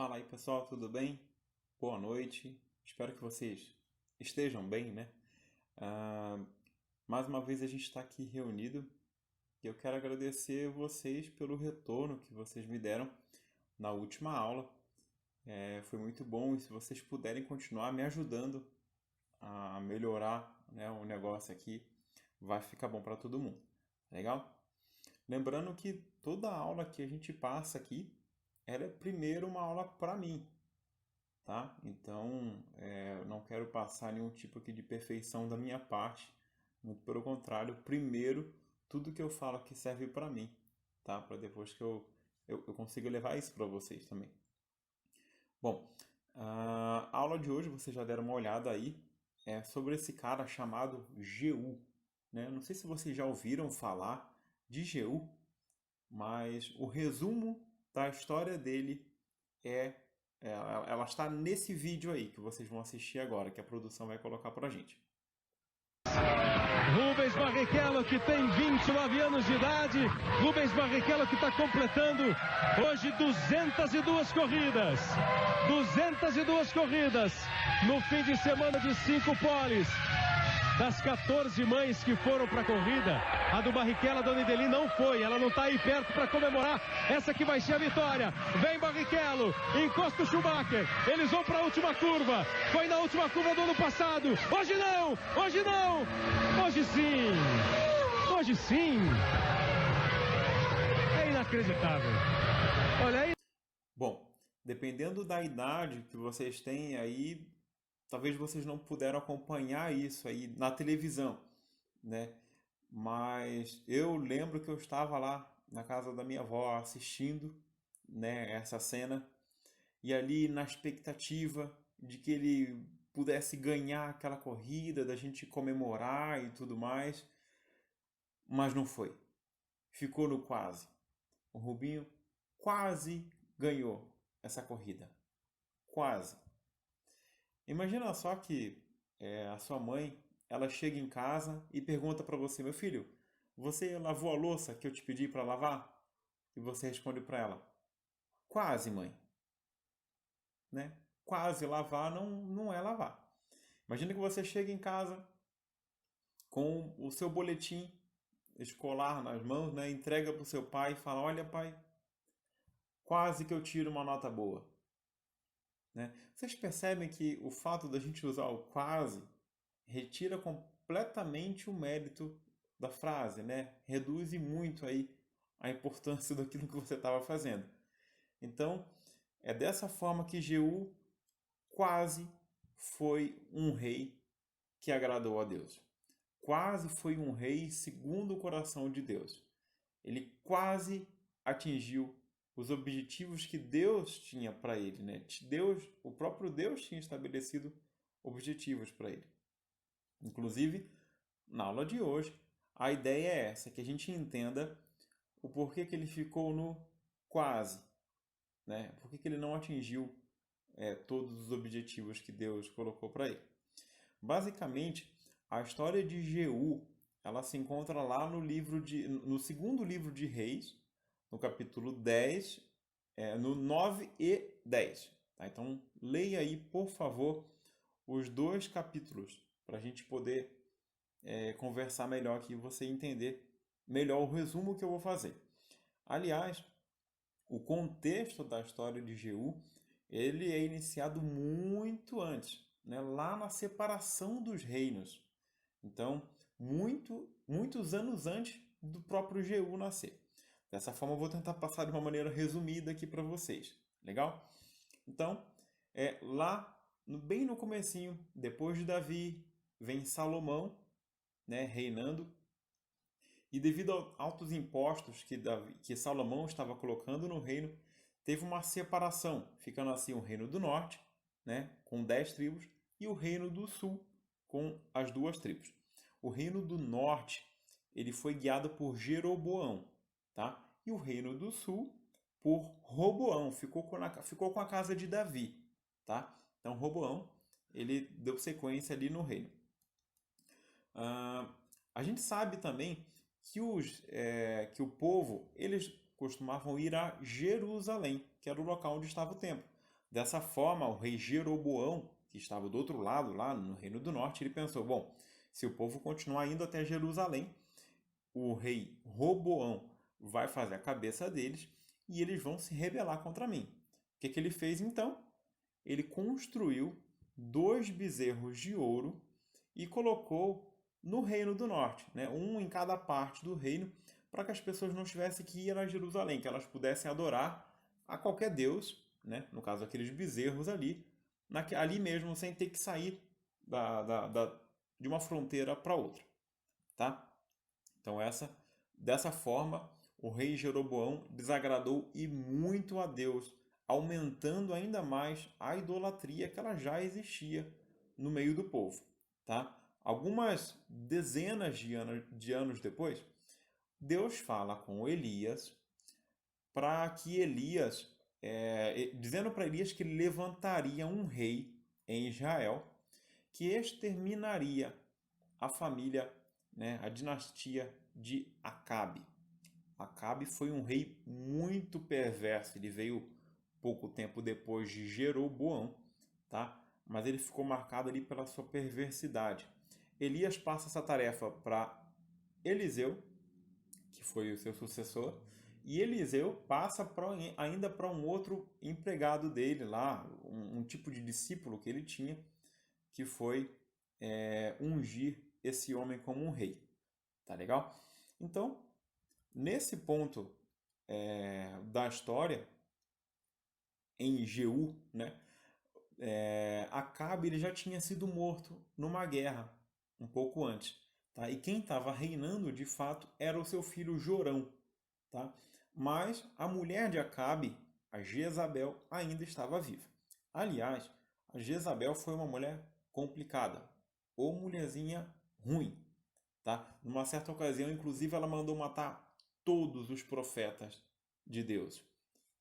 Fala aí pessoal, tudo bem? Boa noite. Espero que vocês estejam bem, né? Ah, Mais uma vez a gente está aqui reunido e eu quero agradecer vocês pelo retorno que vocês me deram na última aula. Foi muito bom e se vocês puderem continuar me ajudando a melhorar, né, o negócio aqui, vai ficar bom para todo mundo. Legal? Lembrando que toda aula que a gente passa aqui, ela é primeiro uma aula para mim, tá? Então, eu não quero passar nenhum tipo aqui de perfeição da minha parte, muito pelo contrário, primeiro, tudo que eu falo aqui serve para mim, tá? Para depois que eu consiga levar isso para vocês também. Bom, a aula de hoje, vocês já deram uma olhada aí, é sobre esse cara chamado Jeú, né? Não sei se vocês já ouviram falar de Jeú, mas o resumo da história dele é, ela está nesse vídeo aí que vocês vão assistir agora, que a produção vai colocar pra gente. Rubens Barrichello, que tem 29 anos de idade. Rubens Barrichello que está completando hoje 202 corridas. 202 corridas no fim de semana de 5 poles. Das 14 mães que foram para a corrida, a do Barrichello, a dona Ideli, não foi. Ela não está aí perto para comemorar. Essa que vai ser a vitória. Vem Barrichello, encosta o Schumacher. Eles vão para a última curva. Foi na última curva do ano passado. Hoje não, hoje não. Hoje sim. Hoje sim. É inacreditável. Olha aí. Bom, dependendo da idade que vocês têm aí, talvez vocês não puderam acompanhar isso aí na televisão, né? Mas eu lembro que eu estava lá na casa da minha avó assistindo, né, essa cena e ali na expectativa de que ele pudesse ganhar aquela corrida, da gente comemorar e tudo mais, mas não foi. Ficou no quase. O Rubinho quase ganhou essa corrida. Quase. Imagina só que a sua mãe, ela chega em casa e pergunta para você, meu filho, você lavou a louça que eu te pedi para lavar? E você responde para ela, quase, mãe, né? Quase lavar não é lavar. Imagina que você chega em casa com o seu boletim escolar nas mãos, né? Entrega para o seu pai e fala, olha pai, quase que eu tiro uma nota boa, né? Vocês percebem que o fato da gente usar o quase retira completamente o mérito da frase, né? Reduz muito aí a importância daquilo que você estava fazendo. Então, é dessa forma que Jeú quase foi um rei que agradou a Deus. Quase foi um rei segundo o coração de Deus. Ele quase atingiu os objetivos que Deus tinha para ele, né? Deus, o próprio Deus tinha estabelecido objetivos para ele. Inclusive, na aula de hoje, a ideia é essa, que a gente entenda o porquê que ele ficou no quase, né? Por que ele não atingiu todos os objetivos que Deus colocou para ele. Basicamente, a história de Jeú, ela se encontra lá no segundo livro de Reis, no capítulo 10, no 9 e 10. Tá? Então, leia aí, por favor, os dois capítulos, para a gente poder conversar melhor aqui e você entender melhor o resumo que eu vou fazer. Aliás, o contexto da história de Jeú, ele é iniciado muito antes, né? Lá na separação dos reinos. Então, muitos anos antes do próprio Jeú nascer. Dessa forma, eu vou tentar passar de uma maneira resumida aqui para vocês. Legal? Então, bem no comecinho, depois de Davi, vem Salomão, né, reinando. E devido aos altos impostos que Salomão estava colocando no reino, teve uma separação, ficando assim o reino do norte, né, com 10 tribos, e o reino do sul, com as 2 tribos. O reino do norte, ele foi guiado por Jeroboão, tá? E o reino do sul por Roboão, ficou com a casa de Davi, tá? Então Roboão, ele deu sequência ali no reino. A gente sabe também que o povo, eles costumavam ir a Jerusalém, que era o local onde estava o templo. Dessa forma, o rei Jeroboão, que estava do outro lado, lá no Reino do Norte, ele pensou, bom, se o povo continuar indo até Jerusalém, o rei Roboão vai fazer a cabeça deles e eles vão se rebelar contra mim. O que ele fez então? Ele construiu 2 bezerros de ouro e colocou no Reino do Norte, né? Um em cada parte do reino, para que as pessoas não tivessem que ir a Jerusalém, que elas pudessem adorar a qualquer deus, né? No caso, aqueles bezerros ali, ali mesmo, sem ter que sair de uma fronteira para outra, tá? Então, dessa forma, o rei Jeroboão desagradou e muito a Deus, aumentando ainda mais a idolatria que ela já existia no meio do povo, tá? Algumas dezenas de anos depois, Deus fala com Elias para que Elias, dizendo para Elias que ele levantaria um rei em Israel que exterminaria a família, né, a dinastia de Acabe. Acabe foi um rei muito perverso, ele veio pouco tempo depois de Jeroboão, tá? Mas ele ficou marcado ali pela sua perversidade. Elias passa essa tarefa para Eliseu, que foi o seu sucessor, e Eliseu passa ainda para um outro empregado dele lá, um tipo de discípulo que ele tinha, que foi ungir esse homem como um rei. Tá legal? Então, nesse ponto da história, em Jeú, né, Acabe ele já tinha sido morto numa guerra um pouco antes. Tá? E quem estava reinando de fato era o seu filho Jorão. Tá? Mas a mulher de Acabe, a Jezabel, ainda estava viva. Aliás, a Jezabel foi uma mulher complicada, ou mulherzinha ruim. Tá? Numa certa ocasião, inclusive, ela mandou matar todos os profetas de Deus.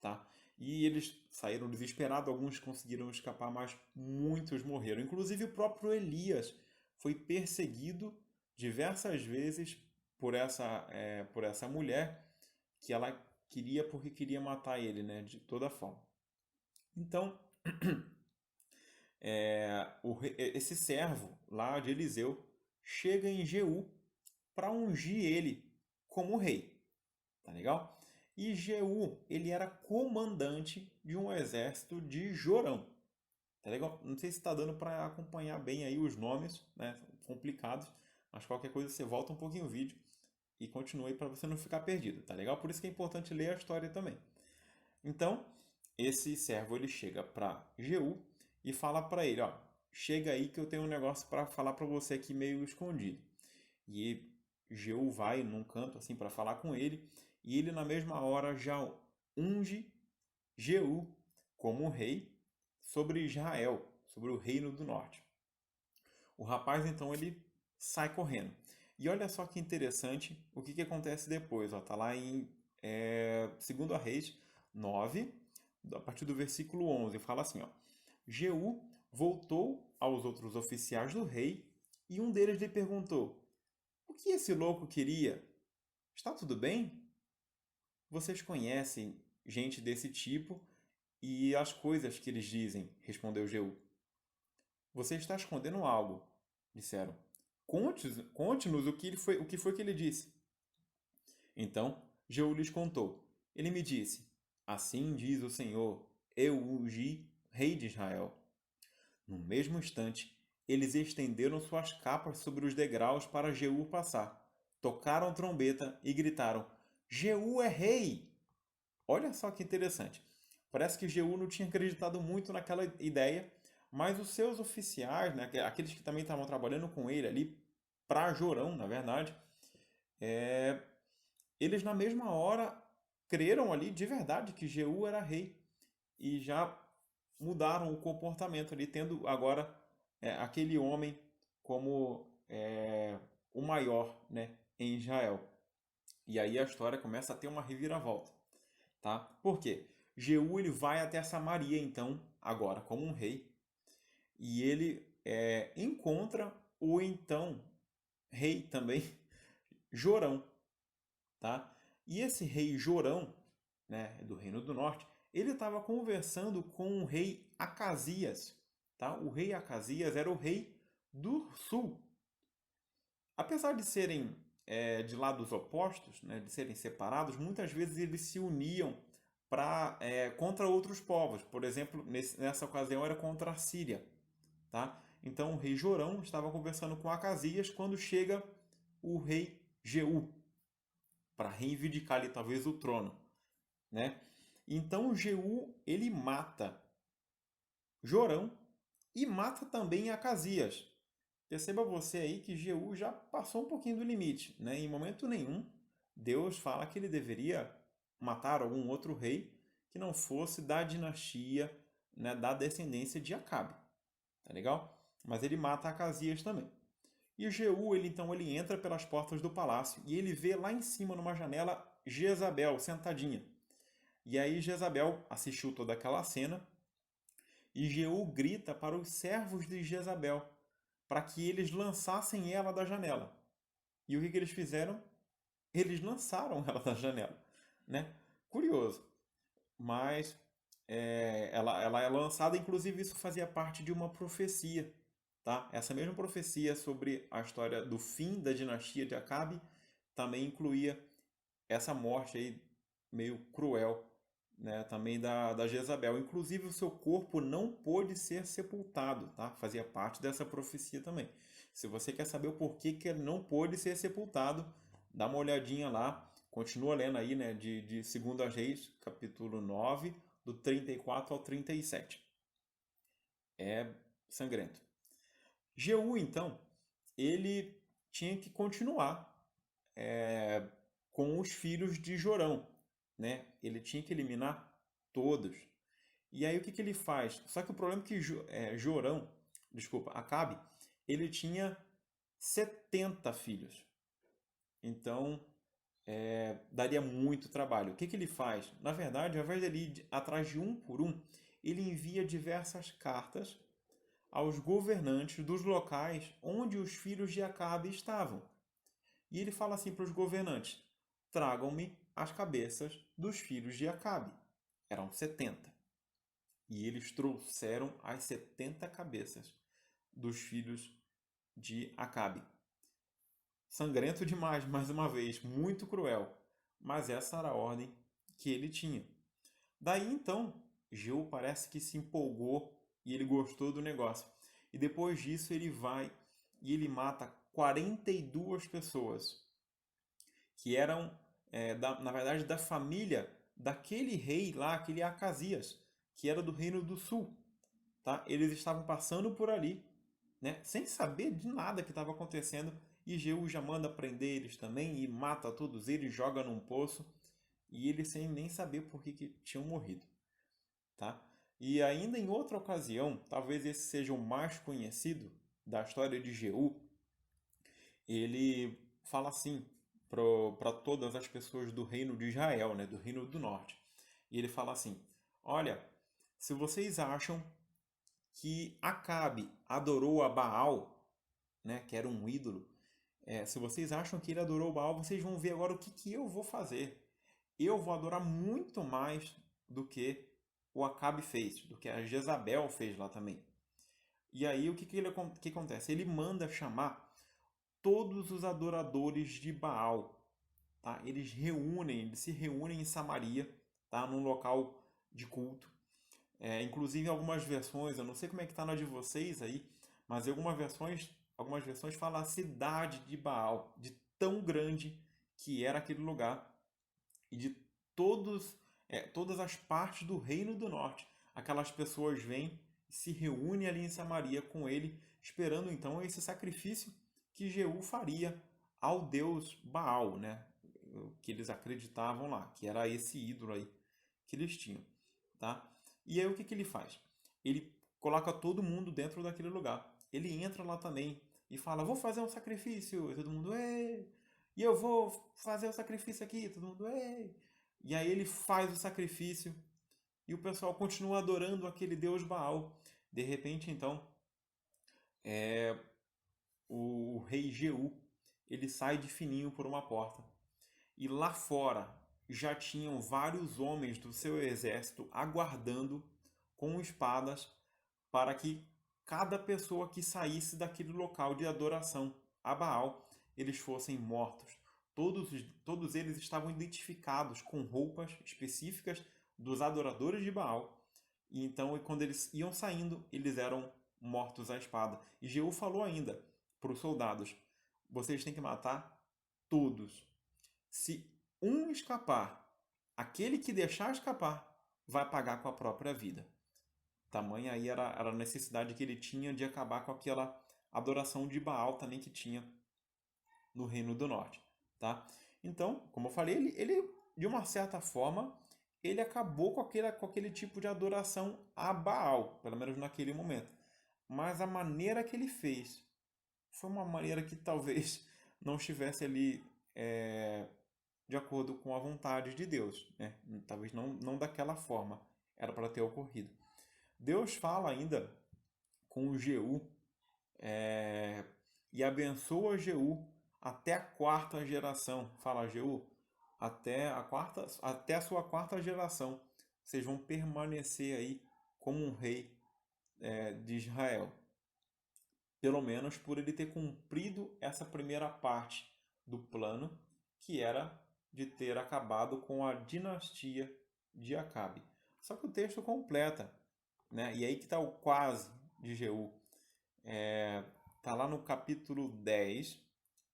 Tá? E eles saíram desesperados, alguns conseguiram escapar, mas muitos morreram. Inclusive o próprio Elias foi perseguido diversas vezes por essa mulher que ela queria porque queria matar ele, né, de toda forma. Então, esse servo lá de Eliseu chega em Jeú para ungir ele como rei. Tá legal? E Jeú, ele era comandante de um exército de Jorão. Tá legal? Não sei se está dando para acompanhar bem aí os nomes, né? Complicados, mas qualquer coisa você volta um pouquinho o vídeo e continue para você não ficar perdido, tá legal? Por isso que é importante ler a história também. Então, esse servo ele chega para Jeú e fala para ele, ó, chega aí que eu tenho um negócio para falar para você aqui meio escondido. E Jeú vai num canto assim para falar com ele, e ele na mesma hora já unge Jeú como rei sobre Israel, sobre o reino do norte. O rapaz então ele sai correndo. E olha só que interessante o que acontece depois. Está lá em 2 Reis 9, a partir do versículo 11. Fala assim, ó, Jeú voltou aos outros oficiais do rei e um deles lhe perguntou, o que esse louco queria? Está tudo bem? Vocês conhecem gente desse tipo e as coisas que eles dizem, respondeu Jeú. Você está escondendo algo, disseram. Conte-nos o que foi que ele disse. Então Jeú lhes contou. Ele me disse, assim diz o Senhor, eu ungi rei de Israel. No mesmo instante, eles estenderam suas capas sobre os degraus para Jeú passar. Tocaram trombeta e gritaram, Jeú é rei! Olha só que interessante. Parece que Jeú não tinha acreditado muito naquela ideia, mas os seus oficiais, né, aqueles que também estavam trabalhando com ele ali, para Jorão, na verdade, eles na mesma hora creram ali de verdade que Jeú era rei e já mudaram o comportamento ali, tendo agora aquele homem como o maior, né, em Israel. E aí a história começa a ter uma reviravolta. Tá? Por quê? Jeú ele vai até Samaria, então, agora como um rei, e ele encontra o então rei também, Jorão. Tá? E esse rei Jorão, né, do Reino do Norte, ele estava conversando com o rei Acasias, tá? O rei Acasias era o rei do sul. Apesar de serem de lados opostos, né, de serem separados, muitas vezes eles se uniam contra outros povos. Por exemplo, nessa ocasião era contra a Síria. Tá? Então o rei Jorão estava conversando com Acasias quando chega o rei Jeú para reivindicar ali talvez o trono, né? Então Jeú ele mata Jorão e mata também Acasias. Perceba você aí que Jeú já passou um pouquinho do limite, né? Em momento nenhum Deus fala que ele deveria matar algum outro rei que não fosse da dinastia, né, da descendência de Acabe. Tá legal? Mas ele mata Acasias também. E o Jeú, ele entra pelas portas do palácio e ele vê lá em cima, numa janela, Jezabel sentadinha. E aí Jezabel assistiu toda aquela cena e Jeú grita para os servos de Jezabel para que eles lançassem ela da janela. E o que eles fizeram? Eles lançaram ela da janela, né? Curioso. Mas ela é lançada, inclusive isso fazia parte de uma profecia, tá? Essa mesma profecia sobre a história do fim da dinastia de Acabe também incluía essa morte aí meio cruel, né? Também da Jezabel. Inclusive o seu corpo não pôde ser sepultado, tá? Fazia parte dessa profecia também. Se você quer saber o porquê que ele não pôde ser sepultado, dá uma olhadinha lá, continua lendo aí, né? De 2 Reis, capítulo 9, do 34 ao 37. É sangrento. Jeú, então, ele tinha que continuar com os filhos de Jorão, né? Ele tinha que eliminar todos. E aí o que ele faz? Só que o problema é que Acabe, ele tinha 70 filhos. Então, daria muito trabalho. O que ele faz? Na verdade, ao invés de ele ir atrás de um por um, ele envia diversas cartas aos governantes dos locais onde os filhos de Acabe estavam. E ele fala assim para os governantes: tragam-me as cabeças dos filhos de Acabe. Eram 70. E eles trouxeram as 70 cabeças dos filhos de Acabe. Sangrento demais, mais uma vez, muito cruel. Mas essa era a ordem que ele tinha. Daí então, Jeú parece que se empolgou e ele gostou do negócio. E depois disso ele vai e ele mata 42 pessoas que eram, na verdade, da família daquele rei lá, aquele Acasias, que era do Reino do Sul. Tá? Eles estavam passando por ali, né, sem saber de nada que estava acontecendo, e Jeú já manda prender eles também e mata todos eles, joga num poço, e eles sem nem saber por que tinham morrido. Tá? E ainda em outra ocasião, talvez esse seja o mais conhecido da história de Jeú, ele fala assim para todas as pessoas do reino de Israel, né, do reino do norte. E ele fala assim: olha, se vocês acham que Acabe adorou a Baal, né, que era um ídolo, se vocês acham que ele adorou Baal, vocês vão ver agora o que eu vou fazer. Eu vou adorar muito mais do que o Acabe fez, do que a Jezabel fez lá também. E aí o que acontece? Ele manda chamar todos os adoradores de Baal. Tá? Eles se reúnem em Samaria, tá? Num local de culto. Inclusive em algumas versões, eu não sei como é que está na de vocês aí, mas em algumas versões fala a cidade de Baal, de tão grande que era aquele lugar, e de todas as partes do Reino do Norte. Aquelas pessoas vêm e se reúnem ali em Samaria com ele, esperando então esse sacrifício que Jeú faria ao deus Baal, né? Que eles acreditavam lá, que era esse ídolo aí que eles tinham. Tá? E aí o que ele faz? Ele coloca todo mundo dentro daquele lugar. Ele entra lá também e fala: vou fazer um sacrifício. E todo mundo: ei! E eu vou fazer o sacrifício aqui. Todo mundo: ei! E aí ele faz o sacrifício e o pessoal continua adorando aquele deus Baal. De repente, então, o rei Jeú, ele sai de fininho por uma porta. E lá fora, já tinham vários homens do seu exército aguardando com espadas para que cada pessoa que saísse daquele local de adoração a Baal, eles fossem mortos. Todos eles estavam identificados com roupas específicas dos adoradores de Baal. E então, quando eles iam saindo, eles eram mortos à espada. E Jeú falou ainda para os soldados: vocês têm que matar todos. Se um escapar, aquele que deixar escapar vai pagar com a própria vida. Tamanha aí era a necessidade que ele tinha de acabar com aquela adoração de Baal também que tinha no Reino do Norte, tá? Então, como eu falei, ele de uma certa forma, ele acabou com aquele tipo de adoração a Baal, pelo menos naquele momento. Mas a maneira que ele fez foi uma maneira que talvez não estivesse ali de acordo com a vontade de Deus, né? Talvez não daquela forma era para ter ocorrido. Deus fala ainda com Jeú e abençoa Jeú até a quarta geração. Fala, Jeú, até a sua quarta geração, vocês vão permanecer aí como um rei de Israel. Pelo menos por ele ter cumprido essa primeira parte do plano, que era de ter acabado com a dinastia de Acabe. Só que o texto completa, né? E aí que está o quase de Jeú. Está lá no capítulo 10,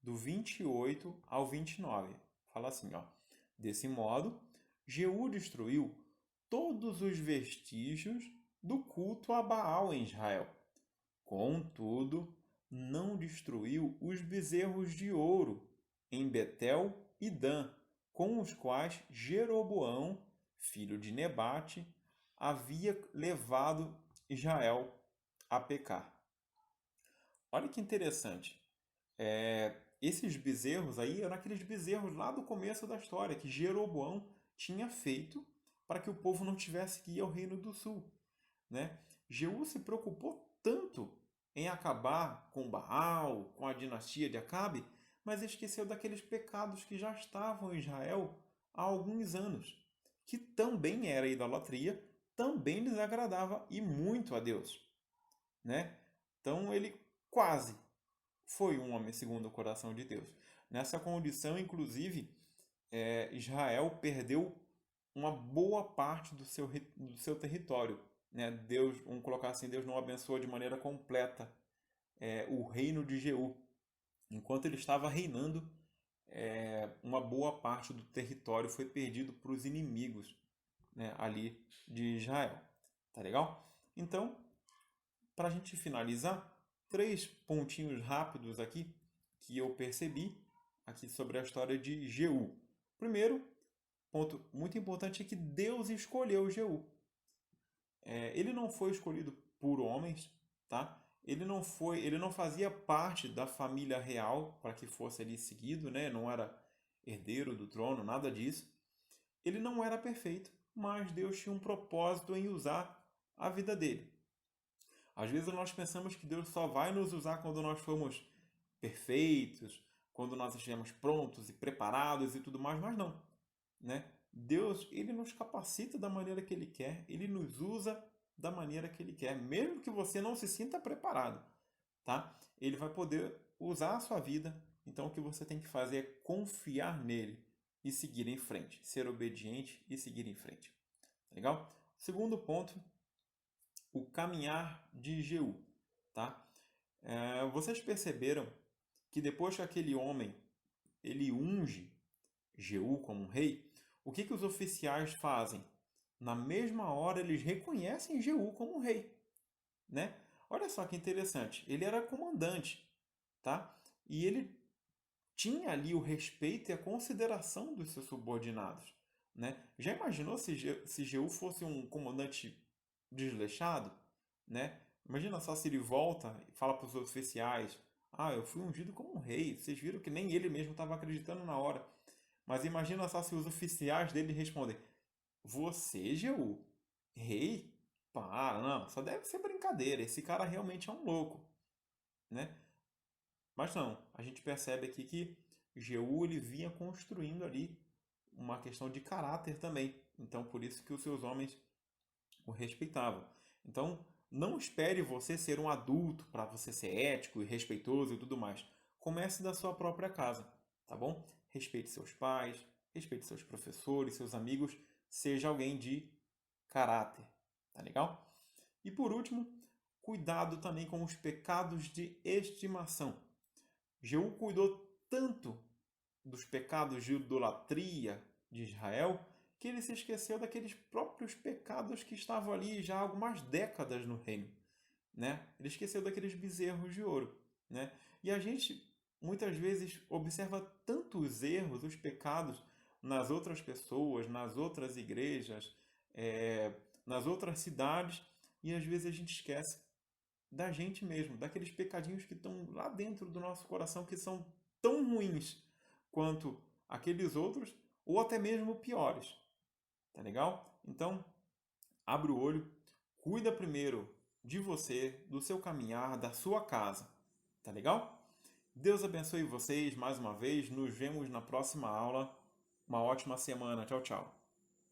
do 28 ao 29. Fala assim, ó. Desse modo, Jeú destruiu todos os vestígios do culto a Baal em Israel. Contudo, não destruiu os bezerros de ouro em Betel e Dan, com os quais Jeroboão, filho de Nebate, havia levado Israel a pecar. Olha que interessante. Esses bezerros aí eram aqueles bezerros lá do começo da história que Jeroboão tinha feito para que o povo não tivesse que ir ao Reino do Sul, né? Jeú se preocupou tanto em acabar com Baal, com a dinastia de Acabe, mas esqueceu daqueles pecados que já estavam em Israel há alguns anos, que também era idolatria, também desagradava e muito a Deus, né? Então ele quase foi um homem segundo o coração de Deus. Nessa condição, inclusive, Israel perdeu uma boa parte do seu território, né? Deus, vamos colocar assim, Deus não abençoou de maneira completa o reino de Jeú. Enquanto ele estava reinando, uma boa parte do território foi perdido para os inimigos, né, ali de Israel. Tá legal? Então, para a gente finalizar, 3 pontinhos rápidos aqui que eu percebi aqui sobre a história de Jeú. Primeiro ponto muito importante é que Deus escolheu Jeú. Ele não foi escolhido por homens, tá? Ele não fazia parte da família real para que fosse ali seguido, né? Não era herdeiro do trono, nada disso. Ele não era perfeito, mas Deus tinha um propósito em usar a vida dele. Às vezes nós pensamos que Deus só vai nos usar quando nós formos perfeitos, quando nós estivermos prontos e preparados e tudo mais, mas não, né? Deus, ele nos capacita da maneira que ele quer, ele nos usa da maneira que ele quer, mesmo que você não se sinta preparado, tá? Ele vai poder usar a sua vida, então o que você tem que fazer é confiar nele e seguir em frente, ser obediente e seguir em frente. Legal? Segundo ponto, o caminhar de Jeú, tá? Vocês perceberam que depois que aquele homem ele unge Jeú como um rei, o que os oficiais fazem? Na mesma hora eles reconhecem Jeú como um rei, né? Olha só que interessante, ele era comandante, tá? E ele tinha ali o respeito e a consideração dos seus subordinados, né? Já imaginou se Jeú fosse um comandante desleixado, né? Imagina só se ele volta e fala para os oficiais: eu fui ungido como um rei. Vocês viram que nem ele mesmo estava acreditando na hora. Mas imagina só se os oficiais dele respondem: você, Jeú, rei? Para, não, só deve ser brincadeira. Esse cara realmente é um louco, né? Mas não, a gente percebe aqui que Jeú ele vinha construindo ali uma questão de caráter também. Então, por isso que os seus homens o respeitavam. Então, não espere você ser um adulto para você ser ético e respeitoso e tudo mais. Comece da sua própria casa, tá bom? Respeite seus pais, respeite seus professores, seus amigos, seja alguém de caráter, tá legal? E por último, cuidado também com os pecados de estimação. Jeú cuidou tanto dos pecados de idolatria de Israel que ele se esqueceu daqueles próprios pecados que estavam ali já há algumas décadas no reino, né? Ele esqueceu daqueles bezerros de ouro, né? E a gente muitas vezes observa tantos erros, os pecados nas outras pessoas, nas outras igrejas, nas outras cidades, e às vezes a gente esquece da gente mesmo, daqueles pecadinhos que estão lá dentro do nosso coração que são tão ruins quanto aqueles outros, ou até mesmo piores. Tá legal? Então, abre o olho, cuida primeiro de você, do seu caminhar, da sua casa. Tá legal? Deus abençoe vocês mais uma vez. Nos vemos na próxima aula. Uma ótima semana. Tchau, tchau.